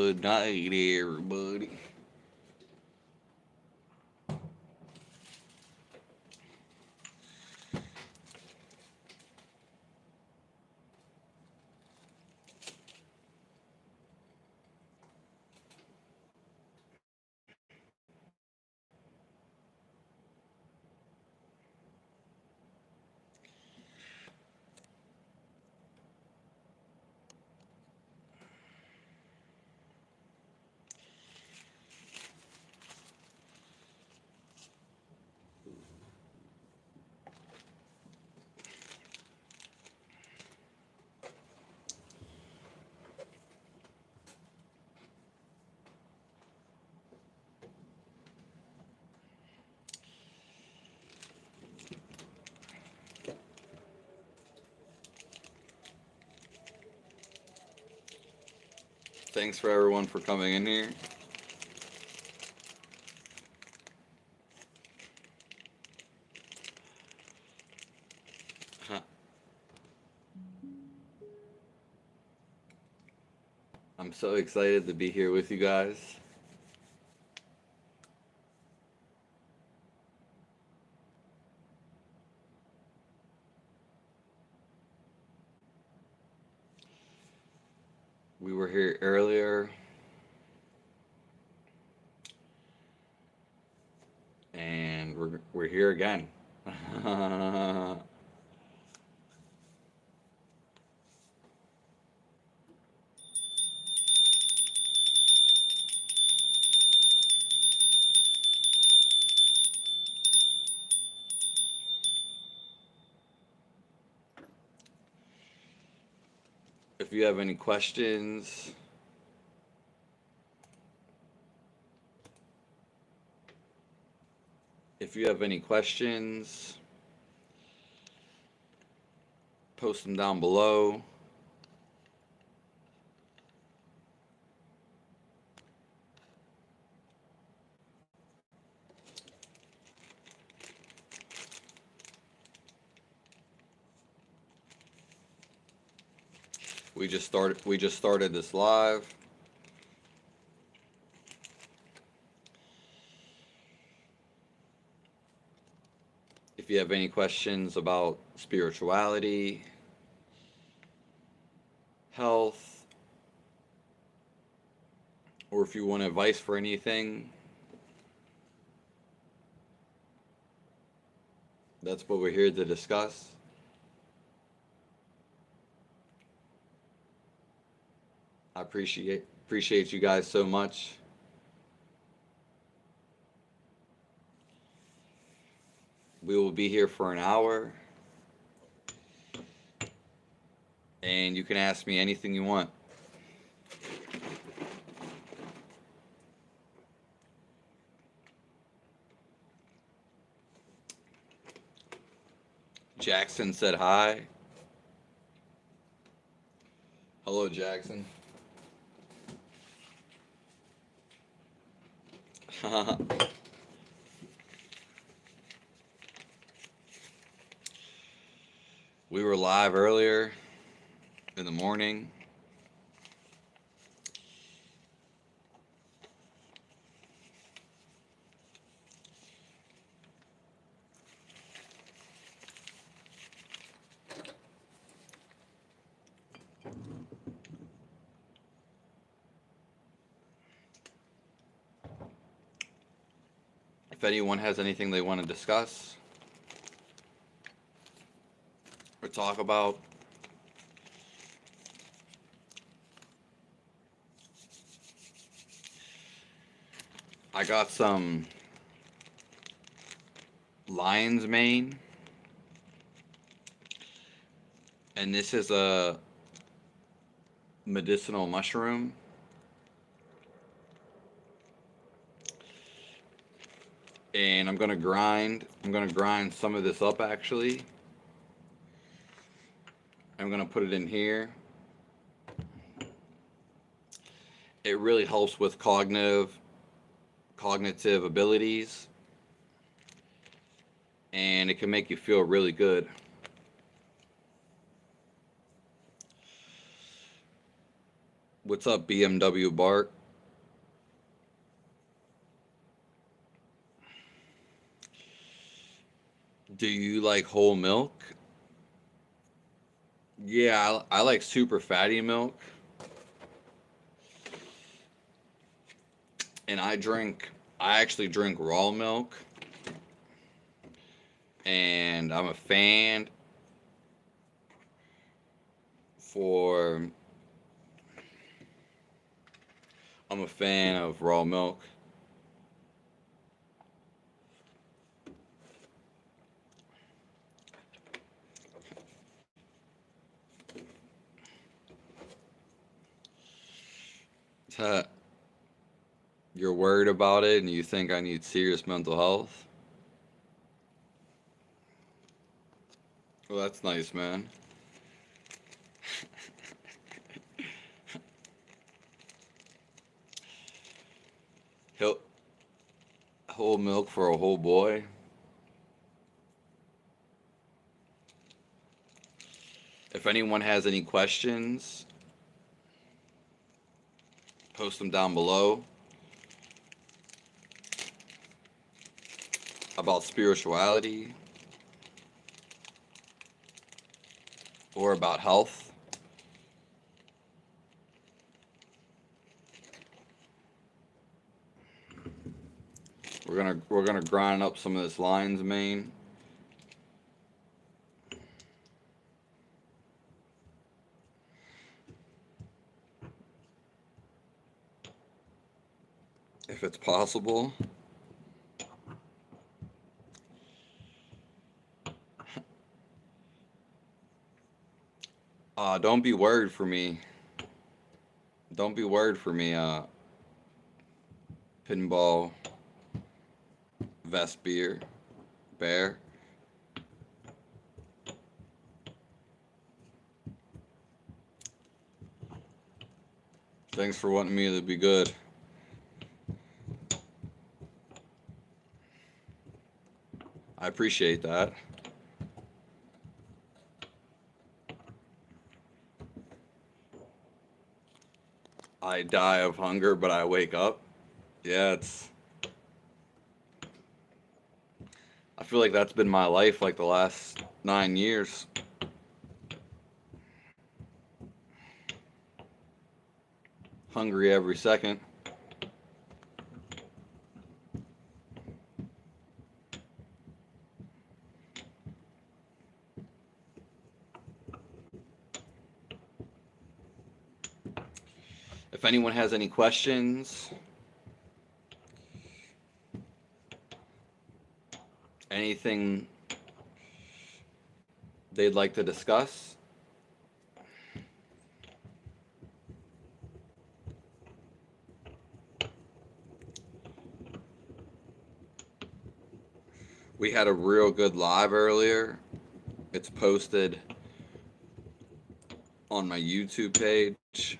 Good night, everybody. Thanks for everyone for coming in here. I'm so excited to be here with you guys. We were here earlier, and we're here again. If you have any questions, if you have any questions, post them down below. We just started this live. If you have any questions about spirituality, health, or if you want advice for anything, that's what we're here to discuss. I appreciate you guys so much. We will be here for an hour, and you can ask me anything you want. Jackson said hi. Hello, Jackson. We were live earlier in the morning. If anyone has anything they want to discuss or talk about, I got some lion's mane, and this is a medicinal mushroom. And I'm gonna grind some of this up actually. I'm gonna put it in here. It really helps with cognitive abilities, and it can make you feel really good. What's up, BMW Bart? Do you like whole milk? Yeah, I like super fatty milk, and I actually drink raw milk, and for I'm a fan of raw milk. Huh, you're worried about it, and you think I need serious mental health? Well, that's nice, man. He'll, whole milk for a whole boy. If anyone has any questions, post them down below about spirituality or about health. We're gonna grind up some of this lion's mane. If it's possible. Don't be worried for me. Don't be worried for me, pinball vest bear. Thanks for wanting me to be good. I appreciate that. I die of hunger, but I wake up. Yeah, I feel like that's been my life like the last 9 years. Hungry every second. If anyone has any questions, anything they'd like to discuss, we had a real good live earlier. It's posted on my YouTube page.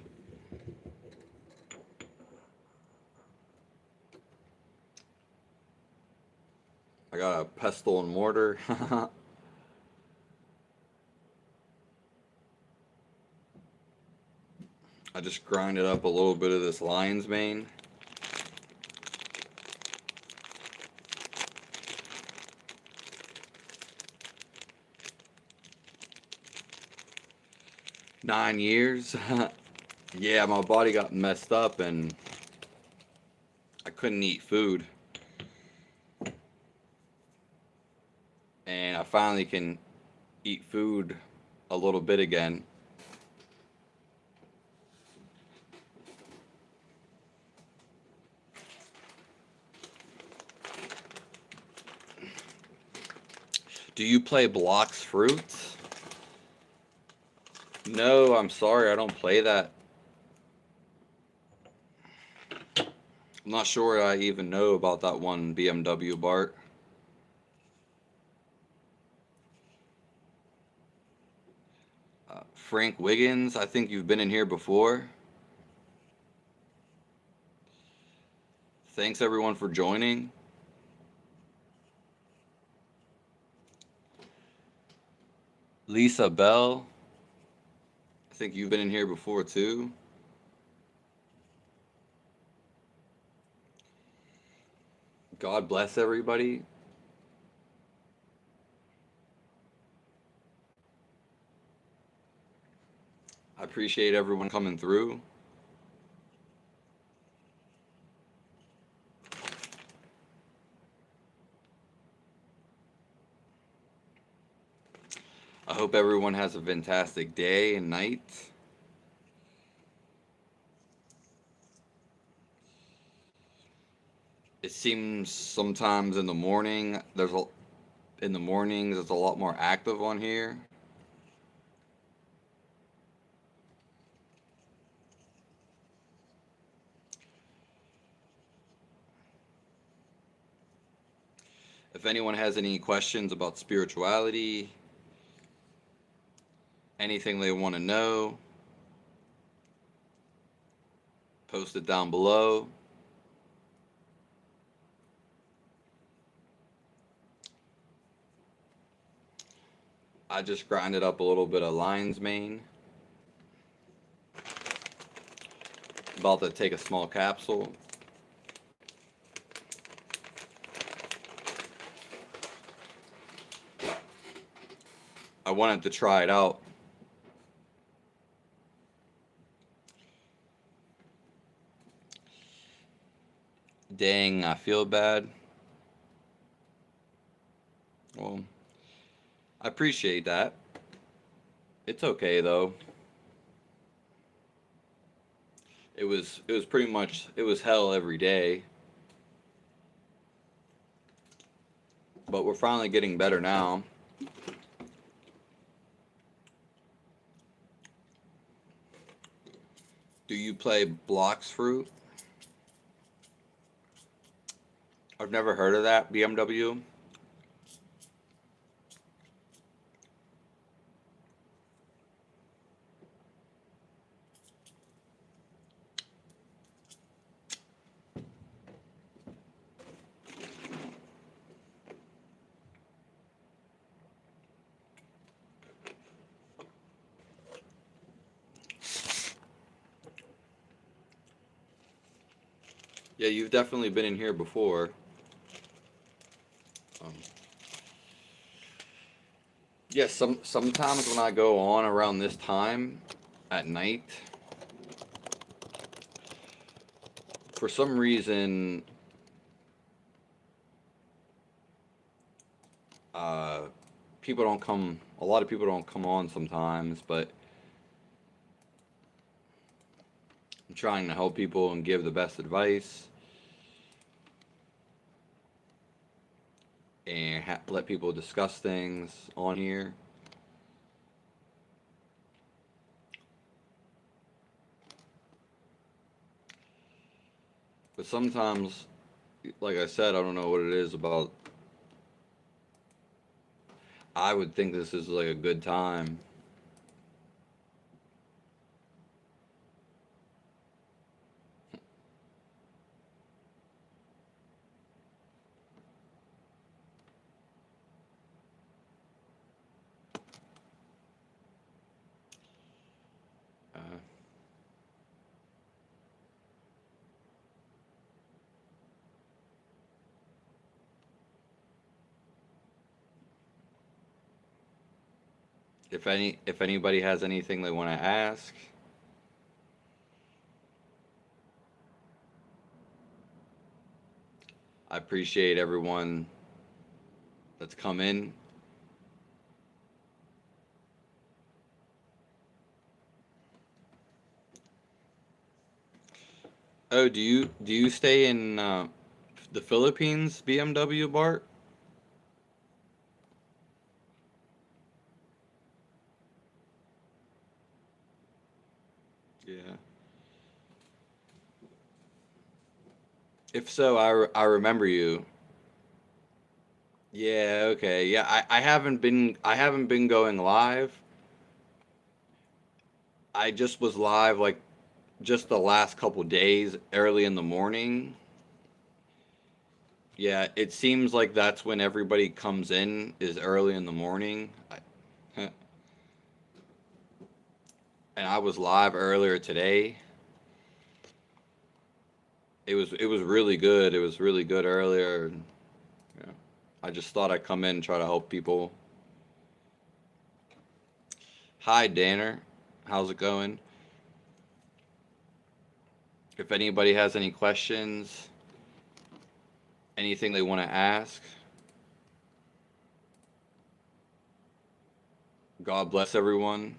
I got a pestle and mortar. I just grinded up a little bit of this lion's mane. Nine years. Yeah, my body got messed up and I couldn't eat food. And I finally can eat food a little bit again. Do you play blocks fruits? No, I'm sorry, I don't play that. I'm not sure I even know about that one BMW Bart. Frank Wiggins, I think you've been in here before. Thanks everyone for joining. Lisa Bell, I think you've been in here before too. God bless everybody. I appreciate everyone coming through. I hope everyone has a fantastic day and night. It seems sometimes in the mornings it's a lot more active on here. If anyone has any questions about spirituality, anything they want to know, post it down below. I just grinded up a little bit of lion's mane. About to take a small capsule. I wanted to try it out. Dang, I feel bad. Well, I appreciate that. It's okay though. It was pretty much it was hell every day. But we're finally getting better now. Do you play blocks fruit? I've never heard of that, BMW. Yeah, you've definitely been in here before. Um, yeah, sometimes when I go on around this time at night, for some reason, uh, people don't come. A lot of people don't come on sometimes, but I'm trying to help people and give the best advice and let people discuss things on here. But sometimes, like I said, I don't know what it is about. I would think this is like a good time. Uh, if anybody has anything they want to ask, I appreciate everyone that's come in. Oh, do you stay in the Philippines, BMW Bart? Yeah. If so, I remember you. Yeah, okay. Yeah, I haven't been going live. I just was live like just the last couple days early in the morning. Yeah, it seems like that's when everybody comes in is early in the morning. And I was live earlier today. it was really good. It was really good earlier. And, yeah, I just thought I'd come in and try to help people. Hi, Danner. How's it going? If anybody has any questions, anything they want to ask, God bless everyone.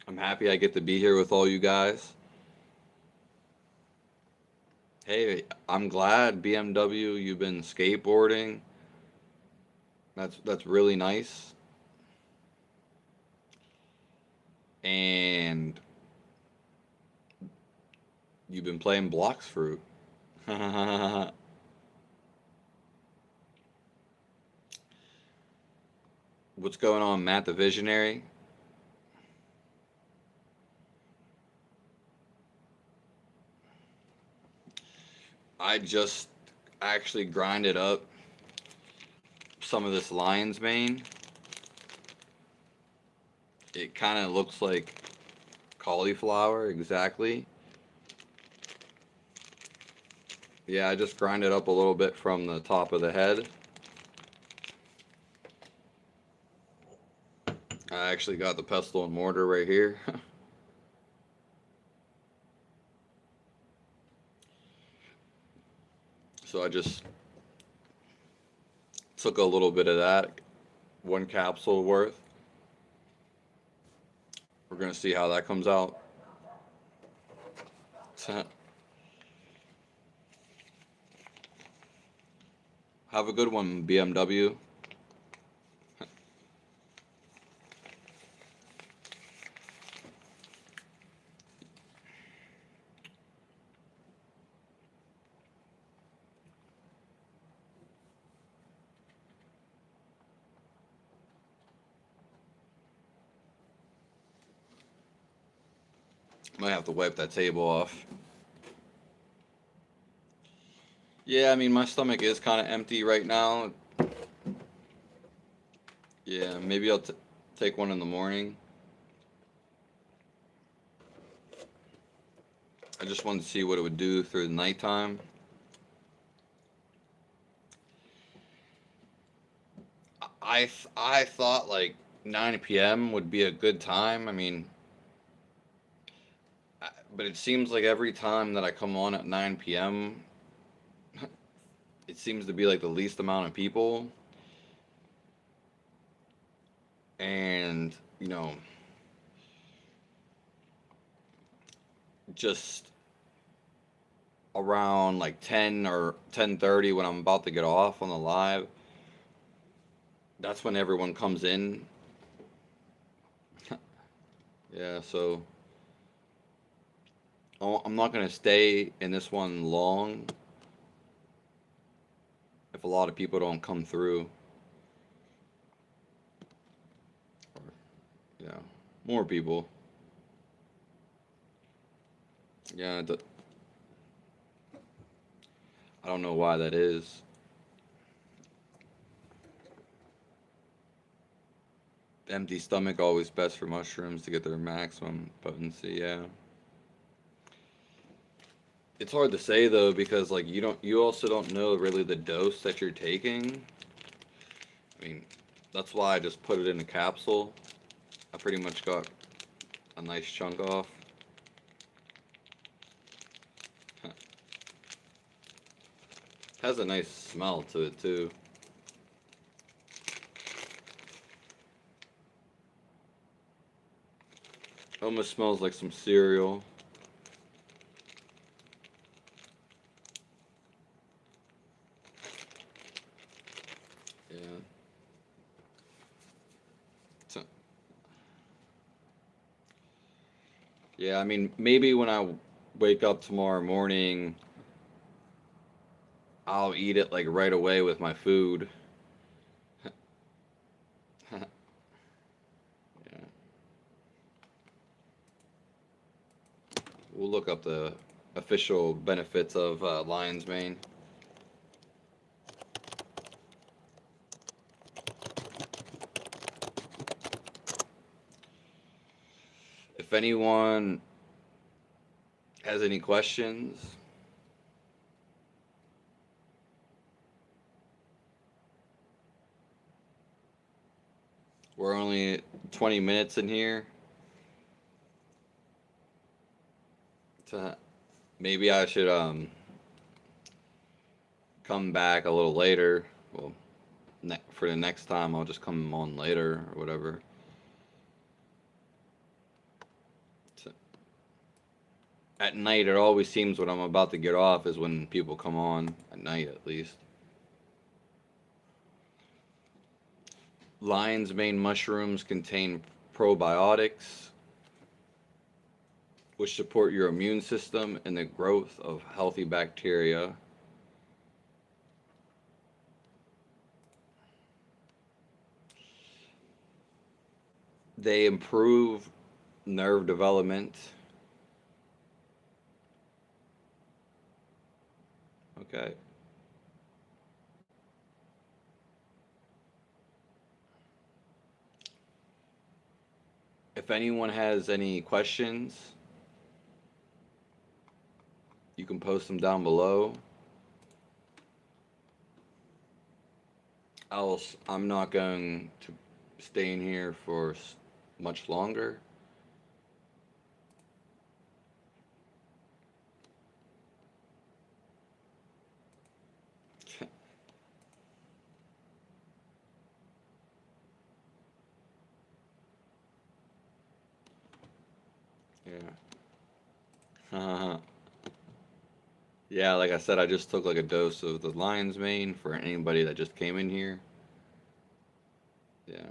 I'm happy I get to be here with all you guys. Hey, I'm glad BMW you've been skateboarding. That's really nice. And you've been playing Blocks Fruit. What's going on, Matt the Visionary? I just actually grinded up some of this lion's mane. It kind of looks like cauliflower, exactly. Yeah, I just grinded up a little bit from the top of the head. I actually got the pestle and mortar right here. So I just took a little bit of that, one capsule worth. We're gonna see how that comes out. Have a good one, BMW. Might have to wipe that table off. Yeah, I mean, my stomach is kind of empty right now. Yeah, maybe I'll take one in the morning. I just wanted to see what it would do through the nighttime. I thought like 9 p.m. would be a good time. I mean, but it seems like every time that I come on at 9 p.m., it seems to be like the least amount of people. And, just around like 10 or 10:30 when I'm about to get off on the live, that's when everyone comes in. Yeah, so I'm not going to stay in this one long if a lot of people don't come through. Or, you know, more people. Yeah, I don't know why that is. Empty stomach always best for mushrooms to get their maximum potency. Yeah, it's hard to say though because like you also don't know really the dose that you're taking. I mean, that's why I just put it in a capsule. I pretty much got a nice chunk off. Has a nice smell to it too. Almost smells like some cereal. Yeah. So, yeah, I mean, maybe when I wake up tomorrow morning, I'll eat it like right away with my food. Yeah. We'll look up the official benefits of lion's mane. If anyone has any questions, we're only 20 minutes in here. Maybe I should come back a little later. Well, for the next time, I'll just come on later or whatever. At night, it always seems when I'm about to get off is when people come on, at night at least. Lion's mane mushrooms contain probiotics, which support your immune system and the growth of healthy bacteria. They improve nerve development. Okay. If anyone has any questions, you can post them down below. Else, I'm not going to stay in here for much longer. Yeah. Yeah, like I said, I just took like a dose of the lion's mane for anybody that just came in here. Yeah.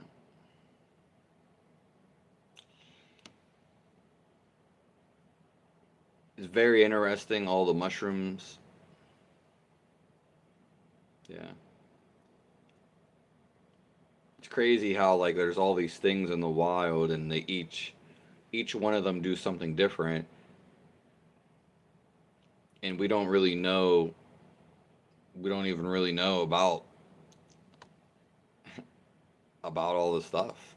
It's very interesting, all the mushrooms. Yeah. It's crazy how like there's all these things in the wild and they each one of them do something different and we don't even really know about all this stuff.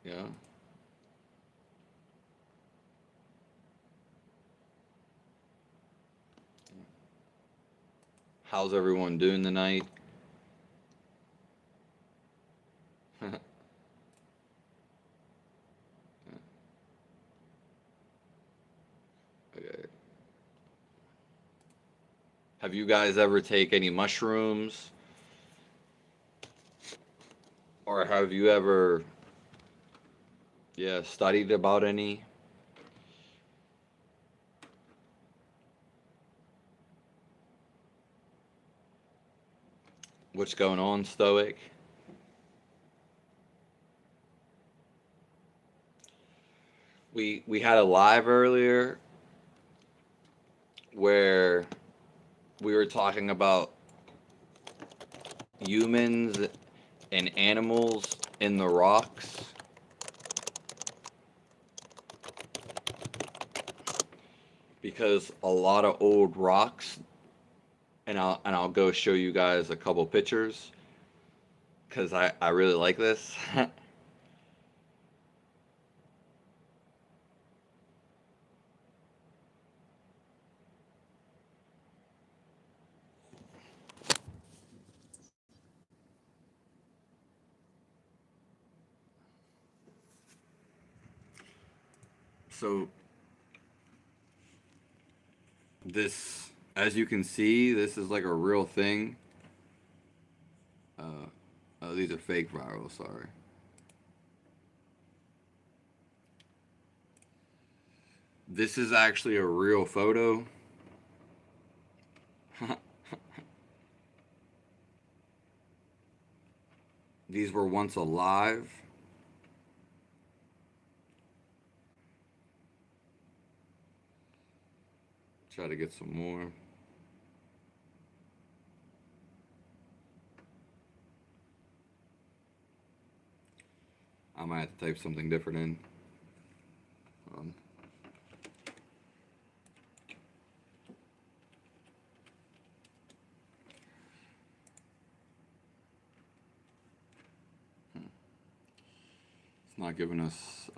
Yeah. How's everyone doing tonight? Okay. Have you guys ever take any mushrooms? Or have you ever studied about any? What's going on, Stoic? We had a live earlier where we were talking about humans and animals in the rocks. Because a lot of old rocks, and I'll go show you guys a couple pictures because I really like this. So this, as you can see, this is like a real thing. Oh, these are fake viral, sorry. This is actually a real photo. These were once alive. Try to get some more. I might have to type something different in. Um, it's not giving us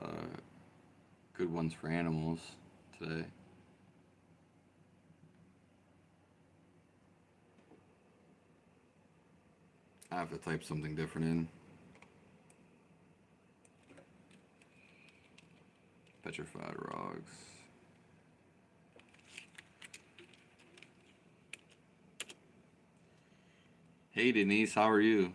good ones for animals today. I have to type something different in. Petrified rocks. Hey Denise, how are you?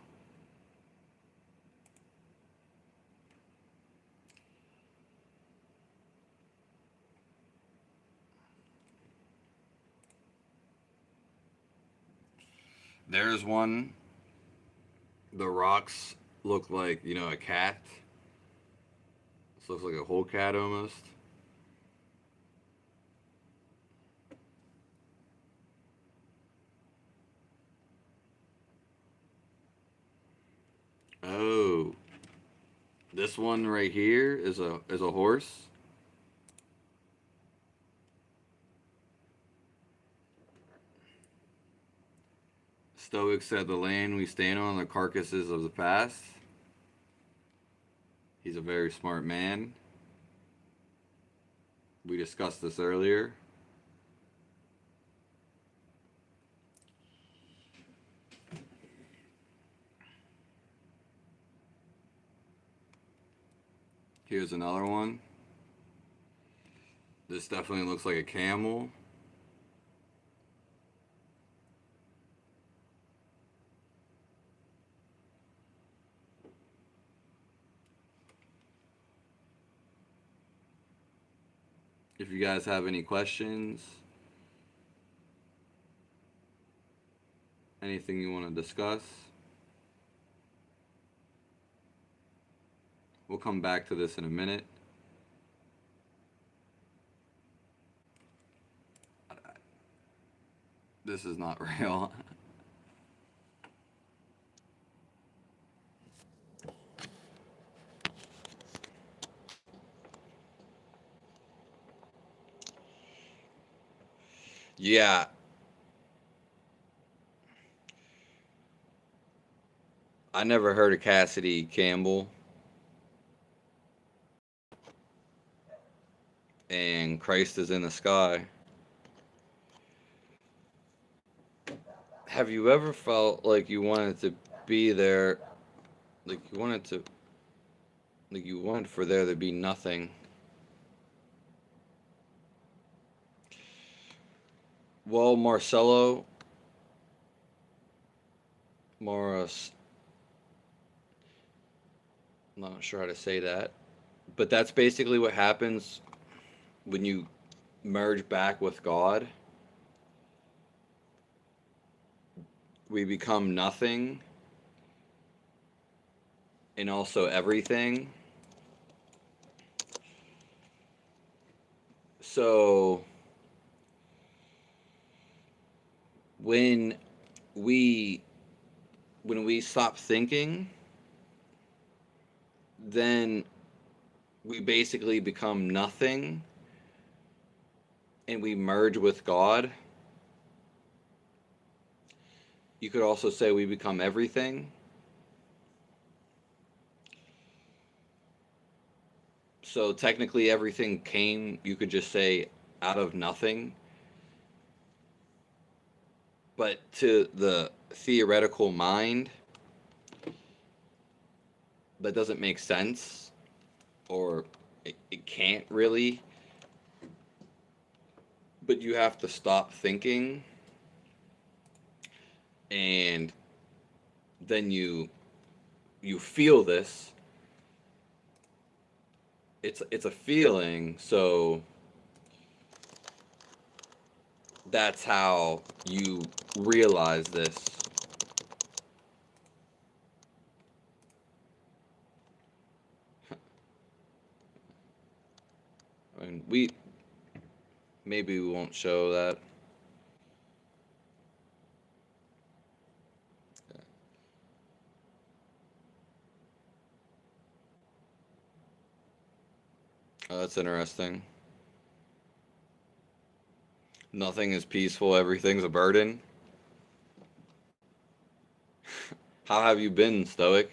There's one. The rocks look like, a cat. This looks like a whole cat almost. Oh, this one right here is a horse. Stoics said the land we stand on are the carcasses of the past. He's a very smart man. We discussed this earlier. Here's another one. This definitely looks like a camel. If you guys have any questions, anything you want to discuss, we'll come back to this in a minute. This is not real. Yeah. I never heard of Cassidy Campbell. And Christ is in the sky. Have you ever felt like you wanted to be there, like you wanted for there to be nothing? Well, Marcelo Morris, I'm not sure how to say that, but that's basically what happens when you merge back with God. We become nothing and also everything. So when we when we stop thinking, then we basically become nothing and we merge with God. You could also say we become everything. So technically everything came, you could just say, out of nothing. But to the theoretical mind, that doesn't make sense, or it can't really. But you have to stop thinking, and then you feel this. It's a feeling, so that's how you realize this. I mean, maybe we won't show that. Oh, that's interesting. Nothing is peaceful, everything's a burden. How have you been, Stoic?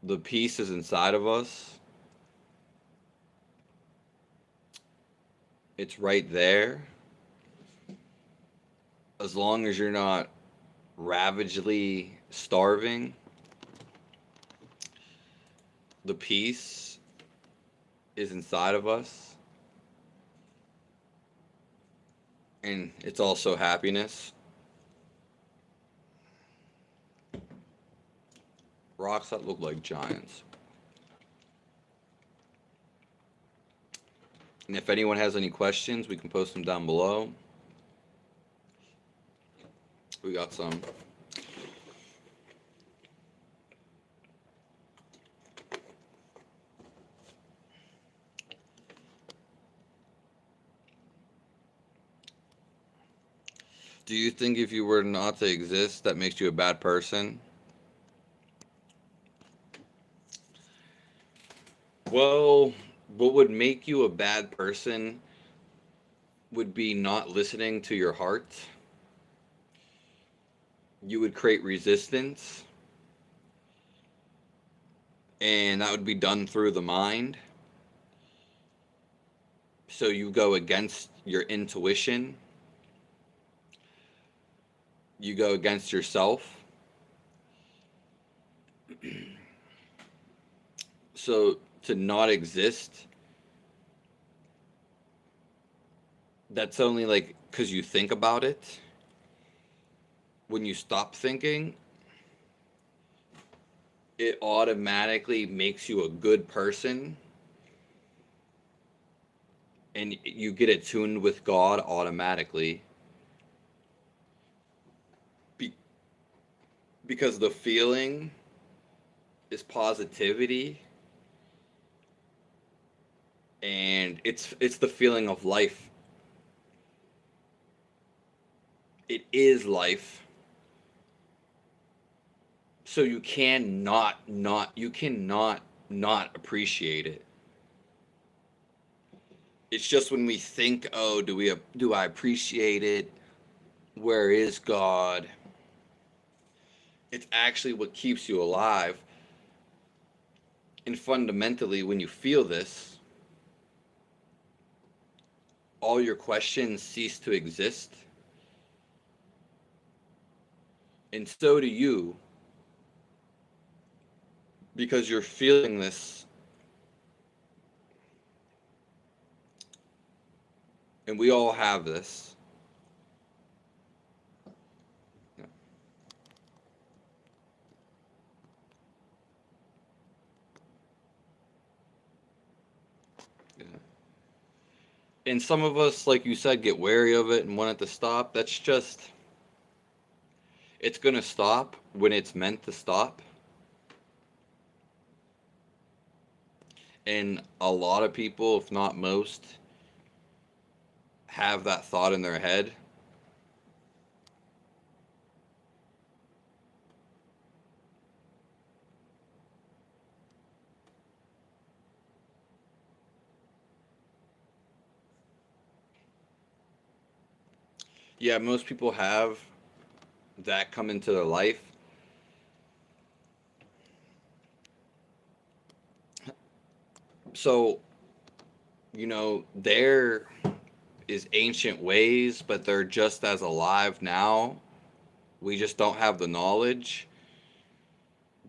the peace is inside of us. It's right there. As long as you're not ravagely starving, the peace is inside of us. And it's also happiness. Rocks that look like giants. And if anyone has any questions, we can post them down below. We got some. Do you think if you were not to exist, that makes you a bad person? Well, what would make you a bad person would be not listening to your heart. You would create resistance, and that would be done through the mind. So you go against your intuition, you go against yourself. So to not exist, that's only like because you think about it. When you stop thinking, it automatically makes you a good person, and you get attuned with God automatically. Because the feeling is positivity, and it's the feeling of life. It is life. So you cannot not appreciate it. It's just when we think, oh, do I appreciate it? Where is God? It's actually what keeps you alive. And fundamentally, when you feel this, all your questions cease to exist. And so do you, because you're feeling this. And we all have this. Yeah. And some of us, like you said, get wary of it and want it to stop. That's just, it's going to stop when it's meant to stop. And a lot of people, if not most, have that thought in their head. Yeah, most people have that come into their life. So, there is ancient ways, but they're just as alive now. We just don't have the knowledge.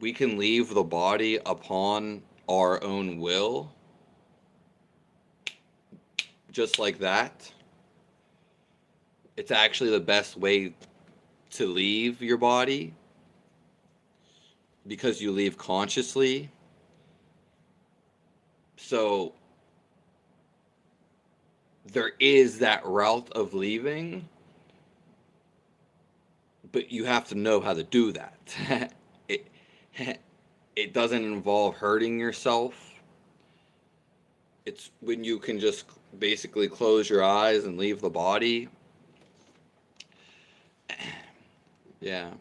We can leave the body upon our own will, just like that. It's actually the best way to leave your body because you leave consciously. So there is that route of leaving, but you have to know how to do that. it it doesn't involve hurting yourself. It's when you can just basically close your eyes and leave the body. Yeah.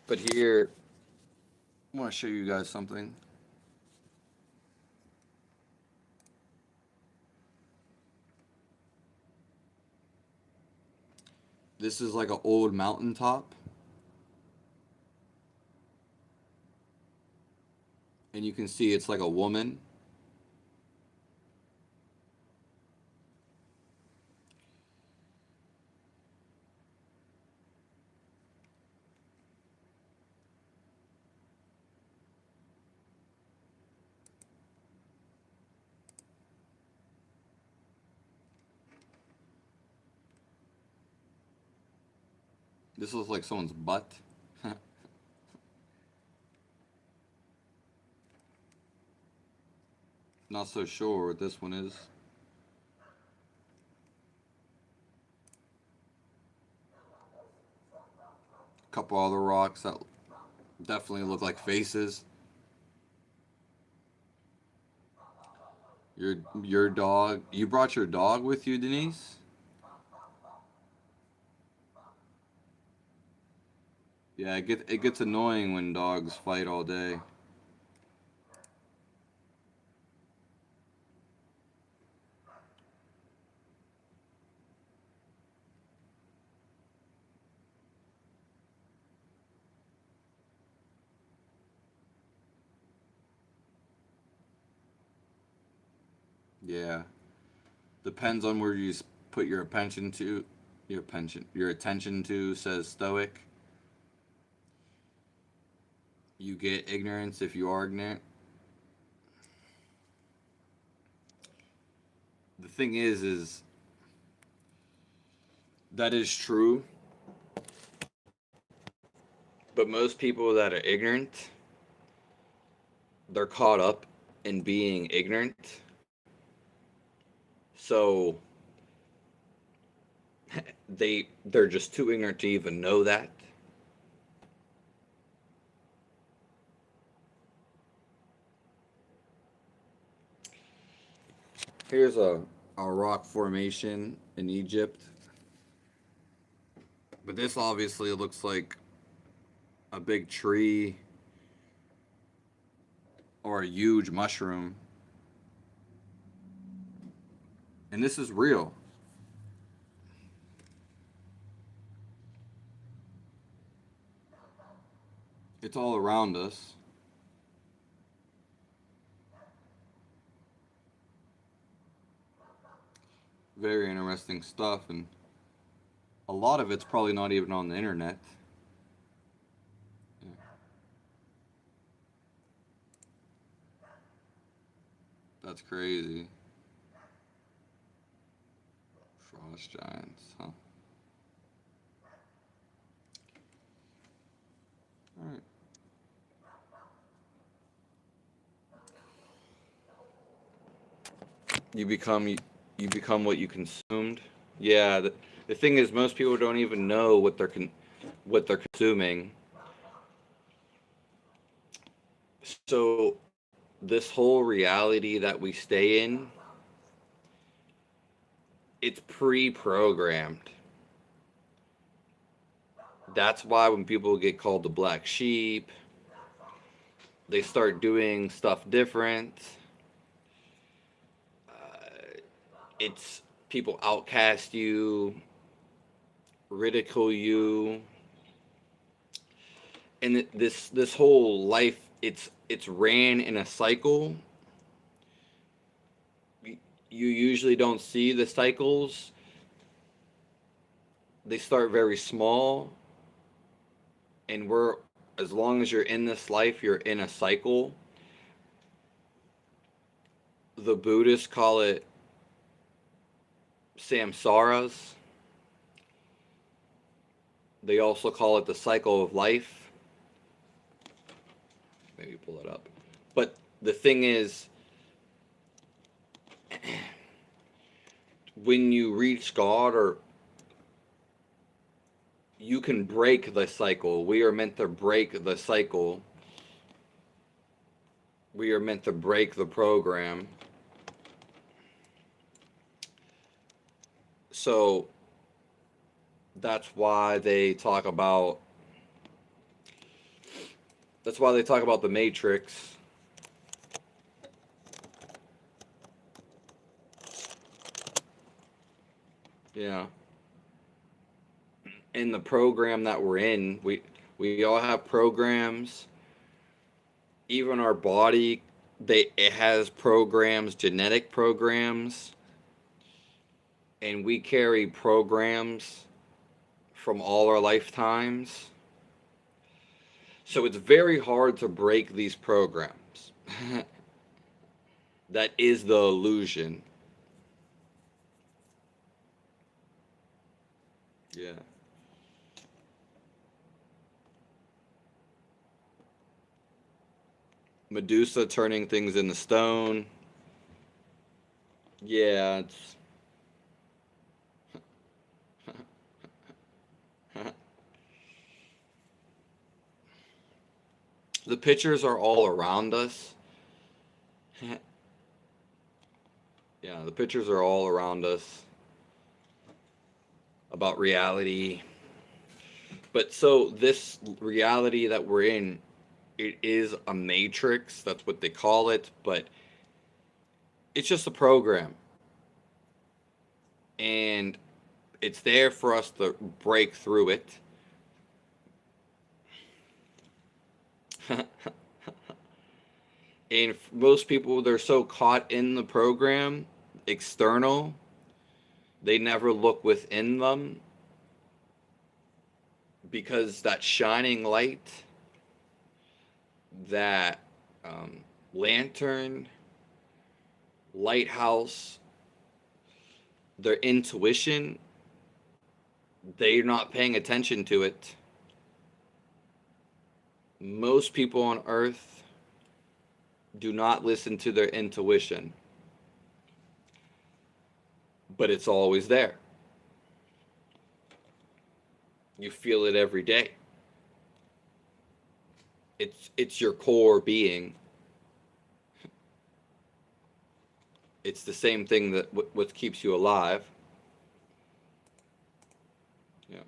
But here, I want to show you guys something. This is like an old mountaintop. And you can see it's like a woman. This looks like someone's butt. Not so sure what this one is. A couple other rocks that definitely look like faces. Your dog. You brought your dog with you, Denise? Yeah, it gets annoying when dogs fight all day. Yeah. Depends on where you put your attention to. Your attention to, says Stoic. You get ignorance if you are ignorant. The thing is that is true. But most people that are ignorant, they're caught up in being ignorant. So they're just too ignorant to even know that. Here's a rock formation in Egypt. But this obviously looks like a big tree or a huge mushroom. And this is real. It's all around us. Very interesting stuff, and a lot of it's probably not even on the internet. Yeah. That's crazy. Frost giants, huh? Alright. You become what you consumed. Yeah, the thing is most people don't even know what they're consuming. So this whole reality that we stay in, it's pre-programmed. That's why when people get called the black sheep, they start doing stuff different. It's people outcast you, ridicule you, and this whole life, it's ran in a cycle. You usually don't see the cycles. They start very small, and we're as long as you're in this life, you're in a cycle. The Buddhists call it samsaras. They also call it the cycle of life. Maybe pull it up. But the thing is, when you reach God, or you can break the cycle. We are meant to break the cycle. We are meant to break the program. So that's why they talk about the Matrix. Yeah. in the program that we're in. We all have programs. Even our body, it has programs, genetic programs, and we carry programs from all our lifetimes. So it's very hard to break these programs. That is the illusion. Yeah. Medusa turning things into stone. Yeah, it's the pictures are all around us. Yeah, the pictures are all around us about reality. But so this reality that we're in, it is a matrix. That's what they call it, but it's just a program. And it's there for us to break through it. And most people, they're so caught in the program, external, they never look within them, because that shining light, that lantern, lighthouse, their intuition, they're not paying attention to it. Most people on earth do not listen to their intuition, but it's always there. You feel it every day. It's your core being. It's the same thing that what keeps you alive. Yeah.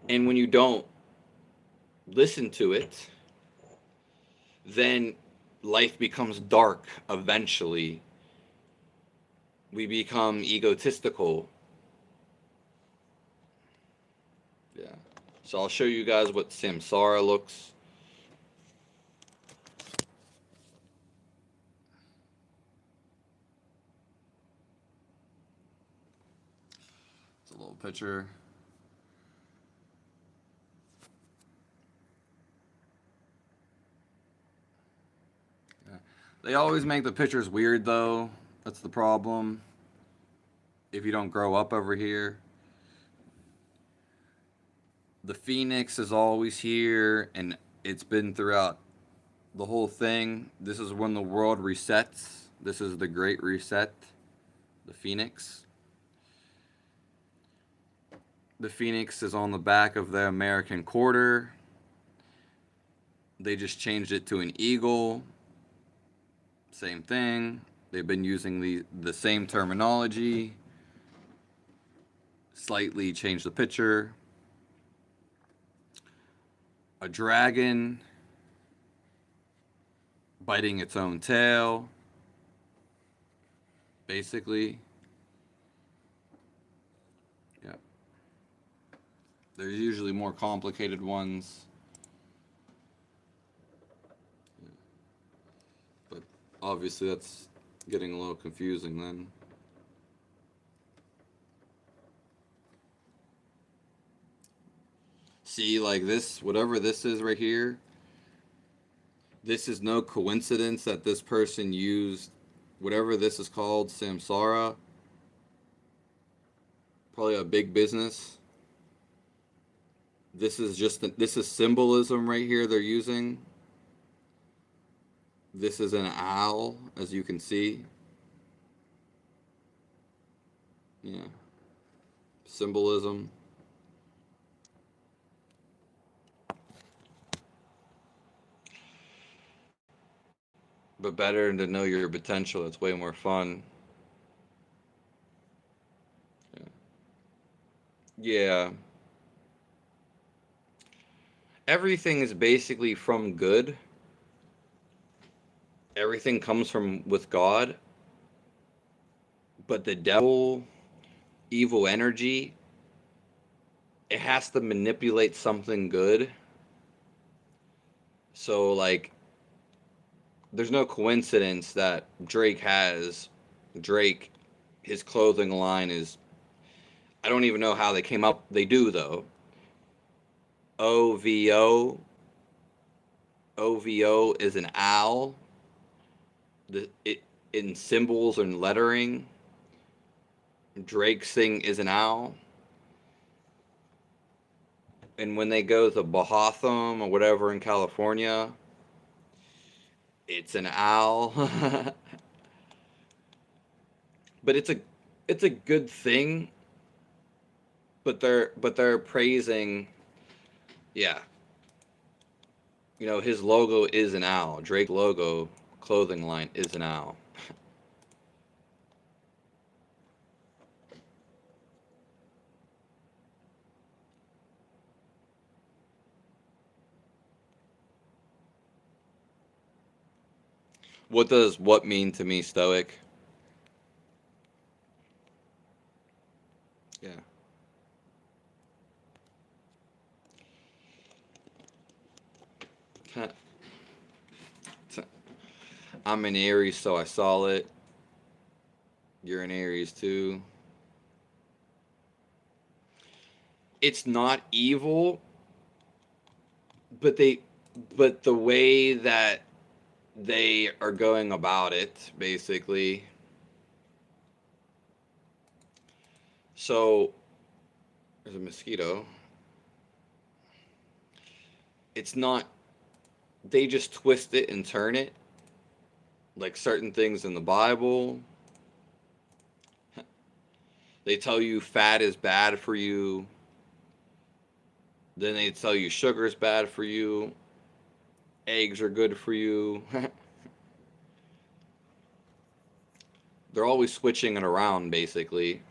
And when you don't listen to it, then life becomes dark eventually. We become egotistical. Yeah. So I'll show you guys what samsara looks. It's a little picture. Yeah. They always make the pictures weird though. That's the problem. If you don't grow up over here. The phoenix is always here, and it's been throughout the whole thing. This is when the world resets. This is the Great Reset. The phoenix. The phoenix is on the back of the American quarter. They just changed it to an eagle. Same thing. They've been using the same terminology. Slightly changed the picture. A dragon biting its own tail. Basically. Yep. There's usually more complicated ones. But obviously that's getting a little confusing then. See, like this, whatever this is right here, this is no coincidence that this person used whatever this is called, samsara, probably a big business. This is symbolism right here they're using. This is an owl, as you can see. Yeah. Symbolism. But better to know your potential. It's way more fun. Yeah. Yeah. Everything is basically from good. Everything comes from with God. But the devil, evil energy, it has to manipulate something good. So, like, there's no coincidence that Drake, his clothing line is, I don't even know how they came up. They do, though. OVO. OVO is an owl. In symbols and lettering, Drake's thing is an owl. And when they go to Bohatham or whatever in California, it's an owl. But it's a good thing. But they're praising, yeah. His logo is an owl. Drake logo clothing line is an owl. What does what mean to me, Stoic? Yeah. I'm in Aries, so I saw it. You're in Aries too. It's not evil, but the way that they are going about it, basically. So there's a mosquito. It's not. They just twist it and turn it, like certain things in the Bible. They tell you fat is bad for you. Then they tell you sugar is bad for you. Eggs are good for you. They're always switching it around, basically.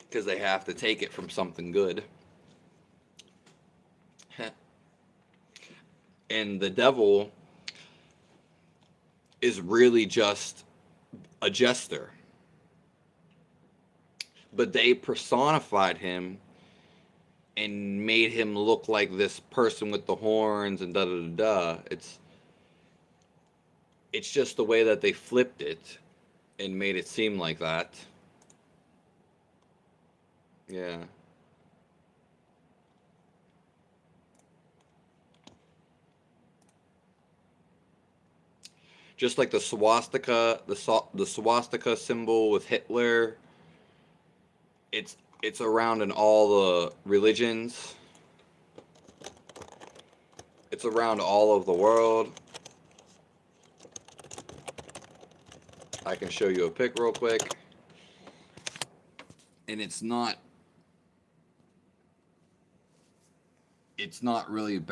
Because they have to take it from something good. And the devil is really just a jester. But they personified him and made him look like this person with the horns and da da da da. It's just the way that they flipped it and made it seem like that. Yeah. Just like the swastika, the swastika symbol with Hitler, it's around in all the religions. It's around all of the world. I can show you a pic real quick. And it's not really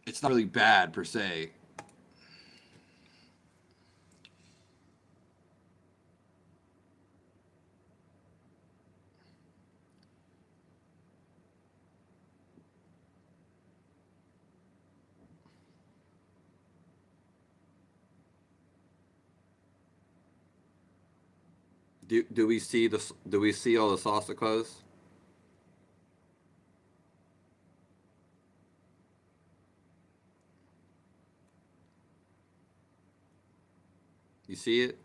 it's not really bad per se. Do we see all the swastikas? You see it?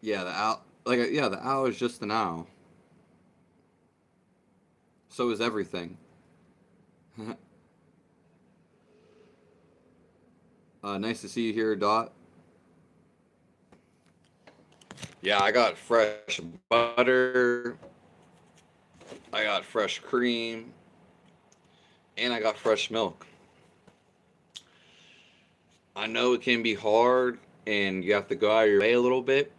Yeah, the owl. Yeah, the owl is just an owl. So is everything. Nice to see you here, Dot. Yeah, I got fresh butter. I got fresh cream, and I got fresh milk. I know it can be hard, and you have to go out of your way a little bit,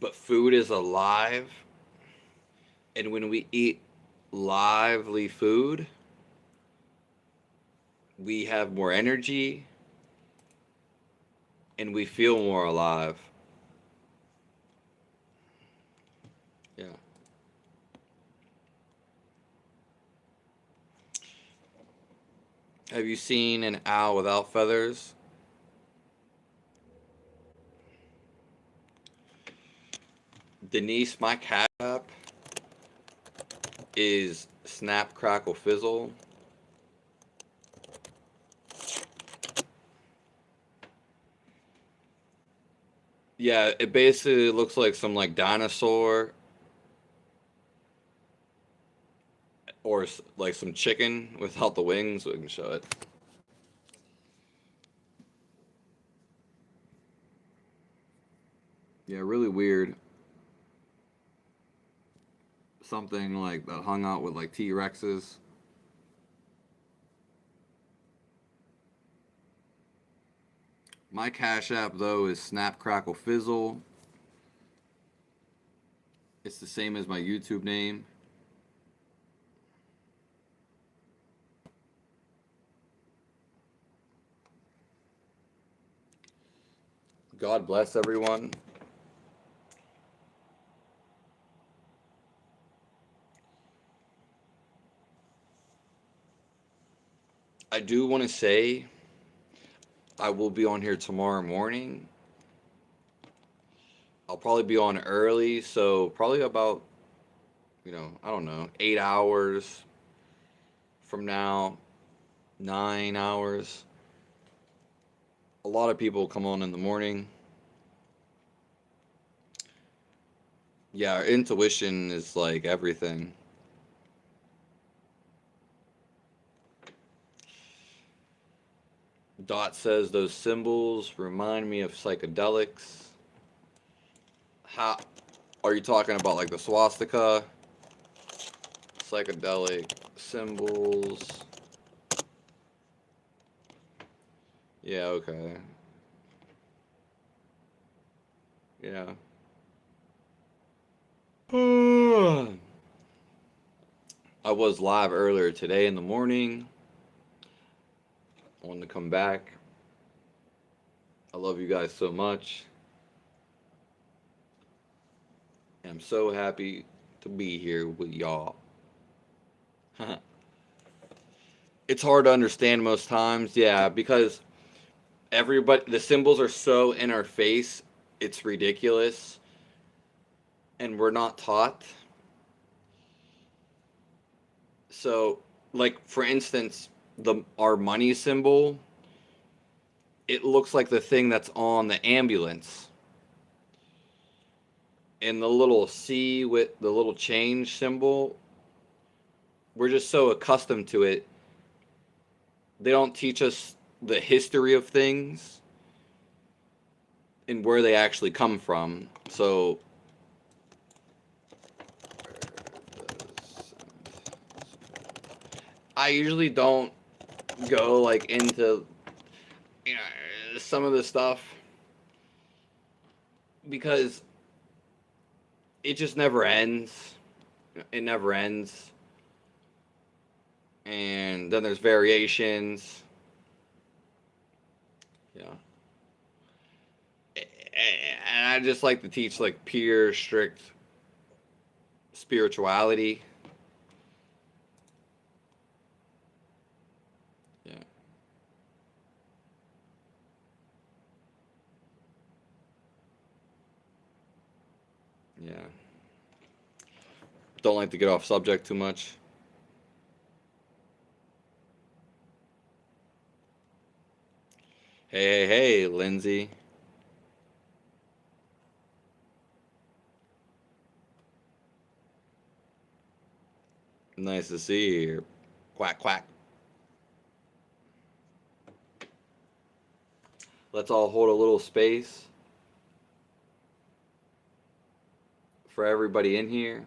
but food is alive, and when we eat lively food, we have more energy, and we feel more alive. Yeah. Have you seen an owl without feathers? Denise, my cat app is Snap Crackle Fizzle. Yeah, it basically looks like some like dinosaur or like some chicken without the wings. We can show it. Yeah, really weird. Something like that hung out with like T Rexes. My Cash App though is Snap Crackle Fizzle. It's the same as my YouTube name. God bless everyone. I do want to say I will be on here tomorrow morning. I'll probably be on early, so probably about, I don't know, 8 hours from now, 9 hours. A lot of people come on in the morning. Yeah, our intuition is like everything. Dot says those symbols remind me of psychedelics. How are you talking about like the swastika? Psychedelic symbols. Yeah, okay. Yeah. I was live earlier today in the morning. I wanted to come back. I love you guys so much. I'm so happy to be here with y'all. It's hard to understand most times, yeah, because everybody, the symbols are so in our face, it's ridiculous, and we're not taught. So, like for instance, the our money symbol, it looks like the thing that's on the ambulance. And the little C with the little change symbol, we're just so accustomed to it. They don't teach us the history of things and where they actually come from. So I usually don't go like into some of the stuff because it just never ends. It never ends. And then there's variations. Yeah. And I just like to teach like pure, strict spirituality. Yeah. Yeah. Don't like to get off subject too much. Hey, hey, hey, Lindsay. Nice to see you here. Quack, quack. Let's all hold a little space for everybody in here.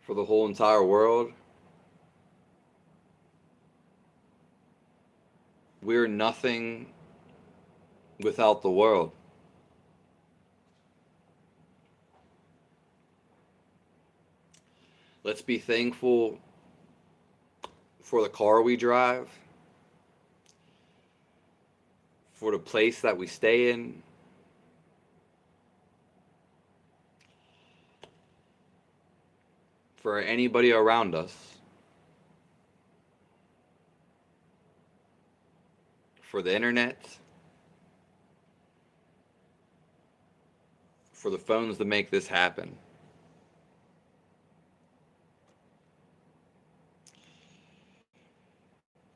For the whole entire world. We're nothing without the world. Let's be thankful for the car we drive, for the place that we stay in, for anybody around us, for the internet, for the phones to make this happen.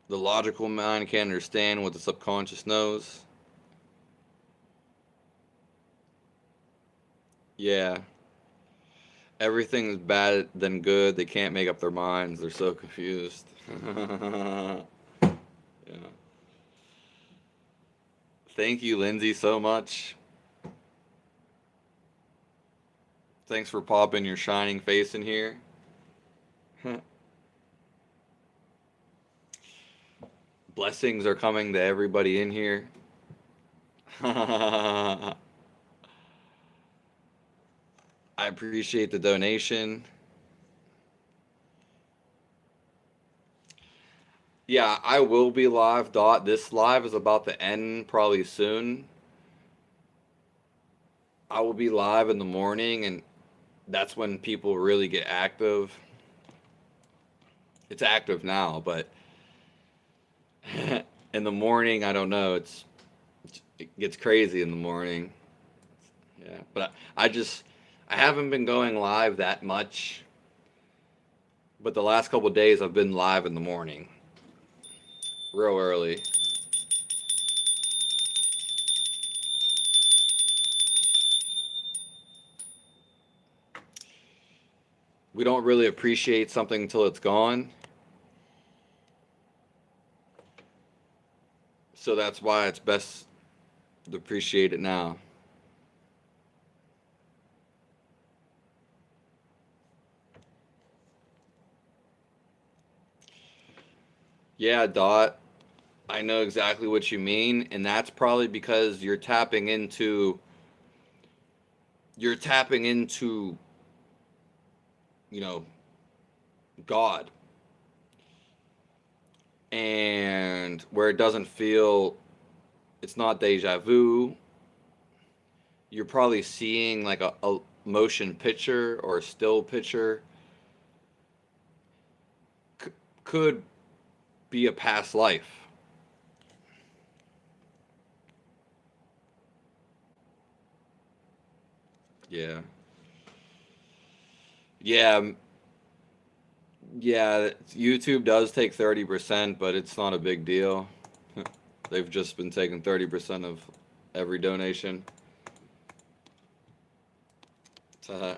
The logical mind can't understand what the subconscious knows. Yeah. Everything's bad than good. They can't make up their minds. They're so confused. Yeah. Thank you, Lindsay, so much. Thanks for popping your shining face in here. Blessings are coming to everybody in here. I appreciate the donation. Yeah, I will be live, Dot. This live is about to end probably soon. I will be live in the morning, and that's when people really get active. It's active now, but in the morning, I don't know. It gets crazy in the morning. Yeah, but I haven't been going live that much. But the last couple of days, I've been live in the morning, real early. We don't really appreciate something until it's gone. So that's why it's best to appreciate it now. Yeah, Dot, I know exactly what you mean, and that's probably because you're tapping into, you know, God. And where it doesn't feel, it's not deja vu. You're probably seeing like a motion picture or a still picture. Could be a past life. Yeah. Yeah. Yeah. YouTube does take 30%, but it's not a big deal. They've just been taking 30% of every donation. Uh,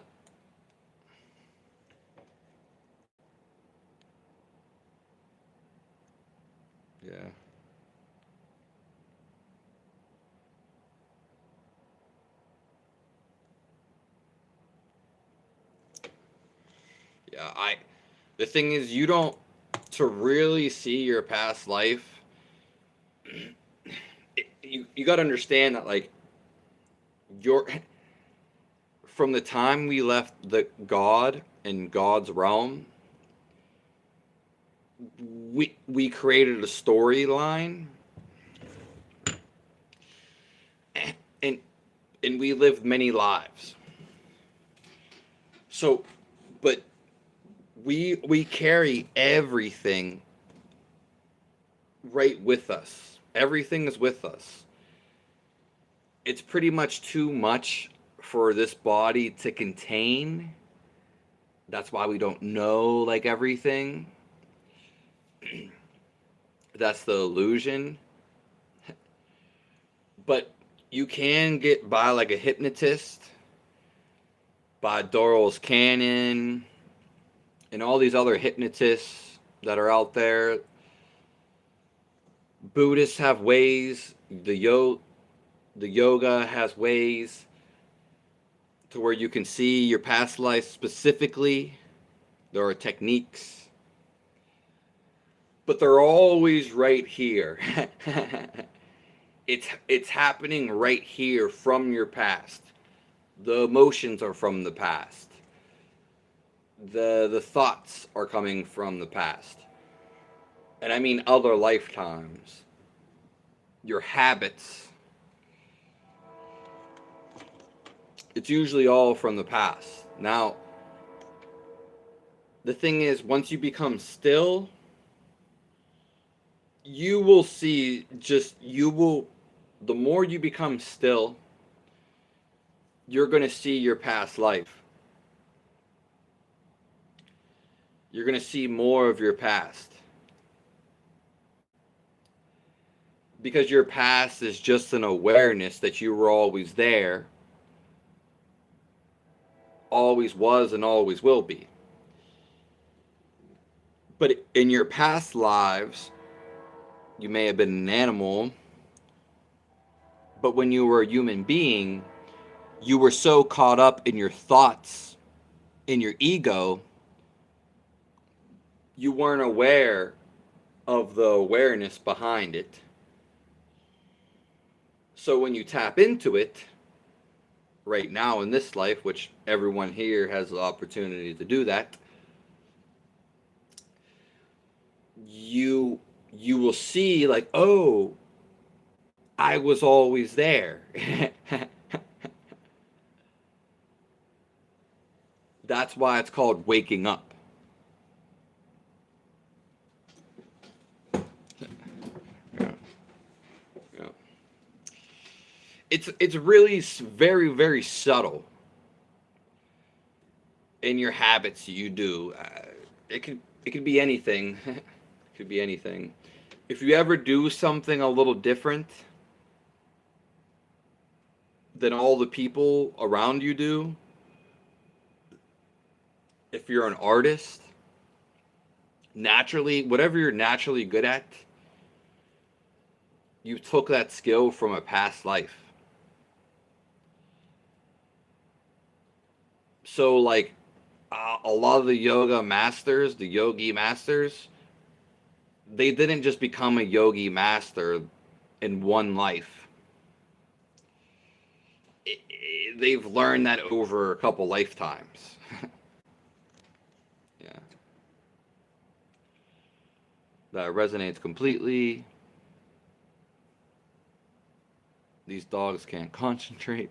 yeah. Yeah. The thing is, you don't, to really see your past life, you got to understand that, like, your from the time we left the God and God's realm, we created a storyline, and and we lived many lives. So, but we carry everything right with us. Everything is with us. It's pretty much too much for this body to contain. That's why we don't know like everything. That's the illusion. But you can get by like a hypnotist, by Doral's Cannon, and all these other hypnotists that are out there. Buddhists have ways. The yoga has ways to where you can see your past life specifically. There are techniques, but they're always right here. It's happening right here from your past. The emotions are from the past. The thoughts are coming from the past. and I mean other lifetimes, your habits, it's usually all from the past. Now, the thing is, once you become still, you will see the more you become still, you're going to see your past life. You're going to see more of your past. Because your past is just an awareness that you were always there, always was, and always will be. But in your past lives, you may have been an animal, but when you were a human being, you were so caught up in your thoughts, in your ego, you weren't aware of the awareness behind it. So when you tap into it right now in this life, which everyone here has the opportunity to do that, you will see like, oh, I was always there. That's why it's called waking up. Yeah. Yeah. It's really very very subtle in your habits you do. It could be anything. It could be anything. If you ever do something a little different than all the people around you do, if you're an artist, naturally, whatever you're naturally good at, you took that skill from a past life. So, like, a lot of the yoga masters, the yogi masters, they didn't just become a yogi master in one life. They've learned that over a couple lifetimes. Yeah. That resonates completely. These dogs can't concentrate.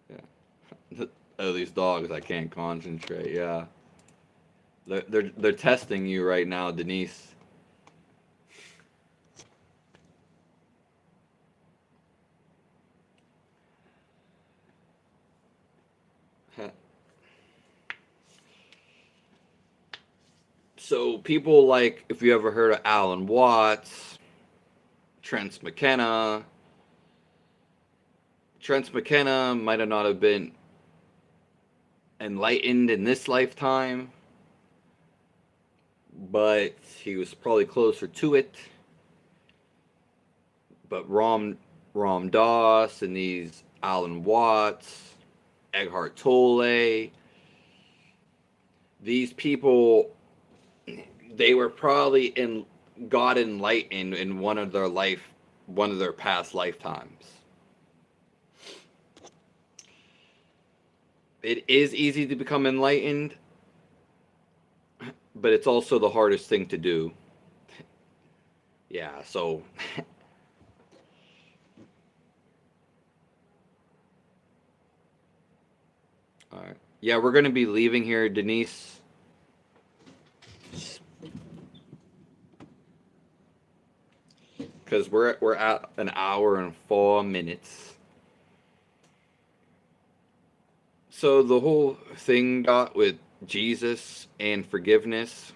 Yeah. Oh, these dogs, I can't concentrate. Yeah. They're testing you right now, Denise. So people like, if you ever heard of Alan Watts, Trent McKenna. Trent McKenna might have not have been enlightened in this lifetime, but he was probably closer to it. But Ram Dass and these Alan Watts, Eckhart Tolle, these people, they were probably in got enlightened in one of their past lifetimes. It is easy to become enlightened, but it's also the hardest thing to do. Yeah, so all right. Yeah, we're gonna be leaving here, Denise. Because we're at an hour and 4 minutes. So the whole thing got with Jesus and forgiveness.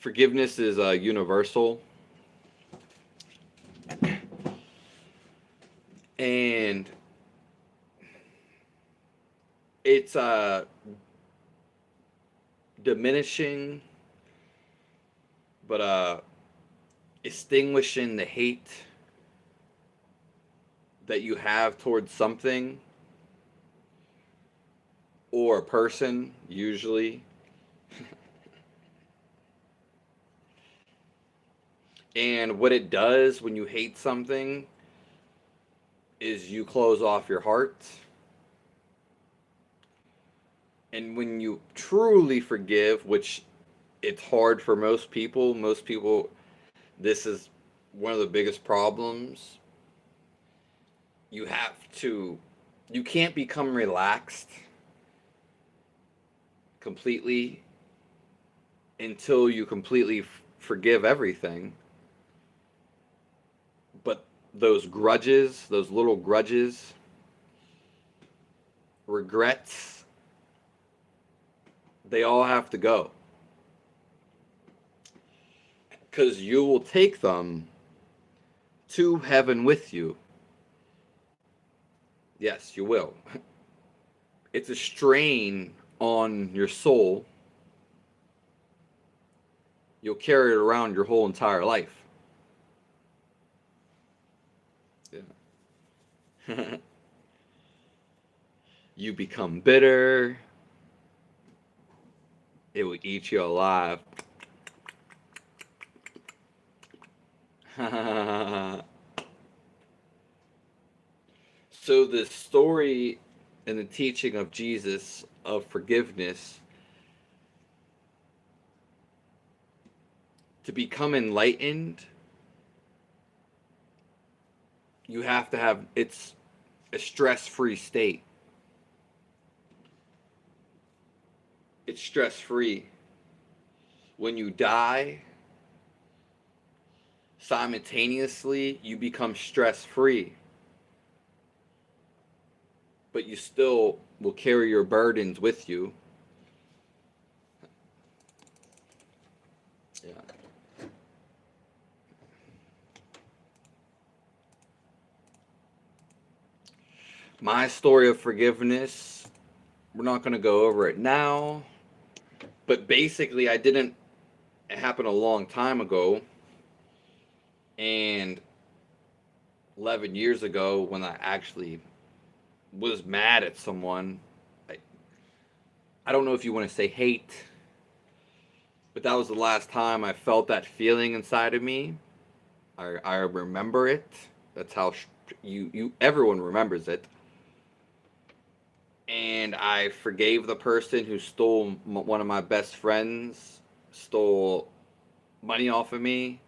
Forgiveness is universal, and it's diminishing, but extinguishing the hate that you have towards something or a person, usually. And what it does when you hate something is you close off your heart. And when you truly forgive, which it's hard for most people, this is one of the biggest problems. You have to, you can't become relaxed completely until you completely forgive everything. But those grudges, those little grudges, regrets, they all have to go. Because you will take them to heaven with you. Yes, you will. It's a strain on your soul. You'll carry it around your whole entire life. Yeah. You become bitter. It will eat you alive. So the story and the teaching of Jesus of forgiveness, to become enlightened, you have to have, it's a stress-free state. It's stress-free. When you die, simultaneously, you become stress-free. But you still will carry your burdens with you. Yeah. My story of forgiveness, we're not going to go over it now, but basically I didn't, it happened a long time ago, and 11 years ago when I actually was mad at someone, I don't know if you want to say hate, but that was the last time I felt that feeling inside of me. I remember it. That's how everyone remembers it. And I forgave the person who stole one of my best friends, stole money off of me.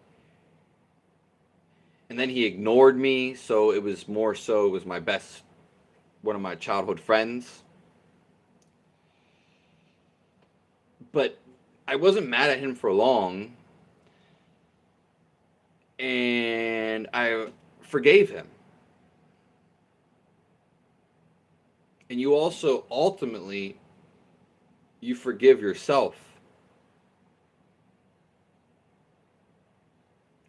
And then he ignored me, so it was more so it was one of my childhood friends. But I wasn't mad at him for long, and I forgave him. And you also ultimately you forgive yourself.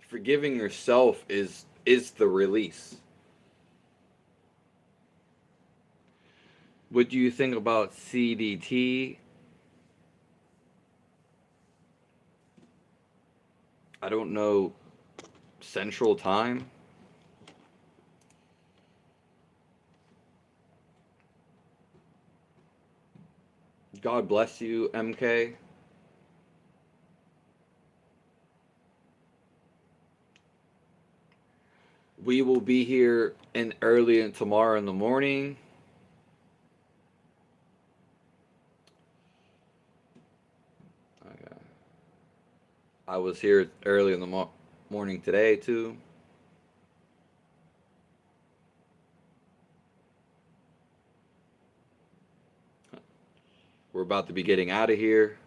Forgiving yourself is the release. What do you think about CDT? I don't know. Central Time? God bless you, MK. We will be here early and tomorrow in the morning. Okay. I was here early in the morning today too. We're about to be getting out of here.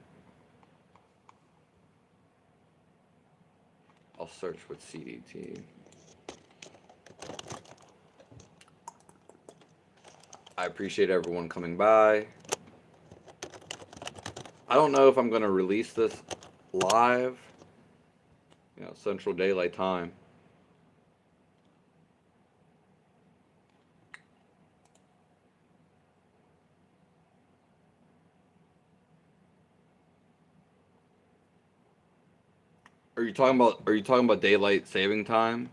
I'll search with CDT. I appreciate everyone coming by. I don't know if I'm going to release this live, Central Daylight Time. Are you talking about daylight saving time?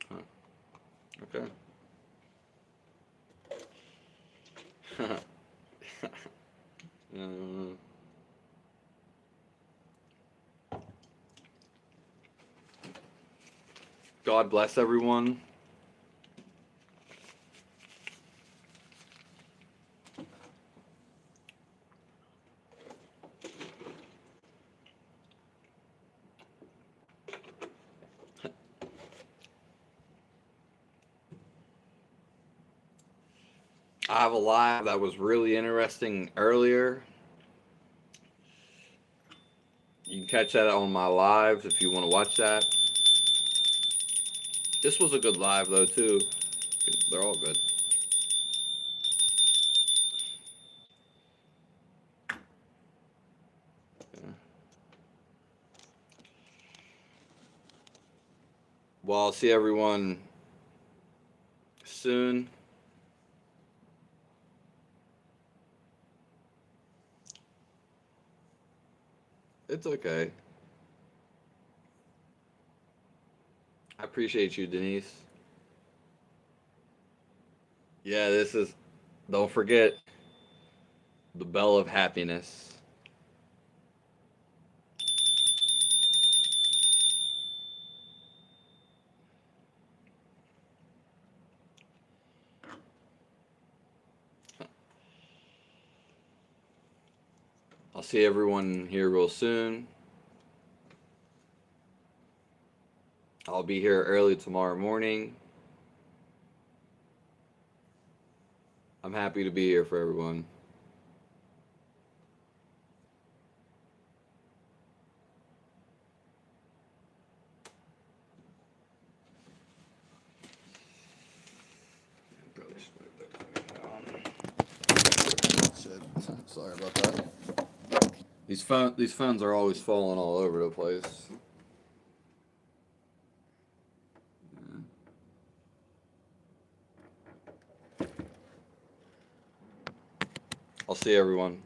Huh. Okay. uh, God bless everyone. I have a live that was really interesting earlier. You can catch that on my lives if you want to watch that. This was a good live though too. They're all good. Yeah. Well, I'll see everyone soon. It's okay. I appreciate you, Denise. Yeah, this is. Don't forget the bell of happiness. I'll see everyone here real soon. I'll be here early tomorrow morning. I'm happy to be here for everyone. Shit. Sorry about that. These phones are always falling all over the place. I'll see everyone.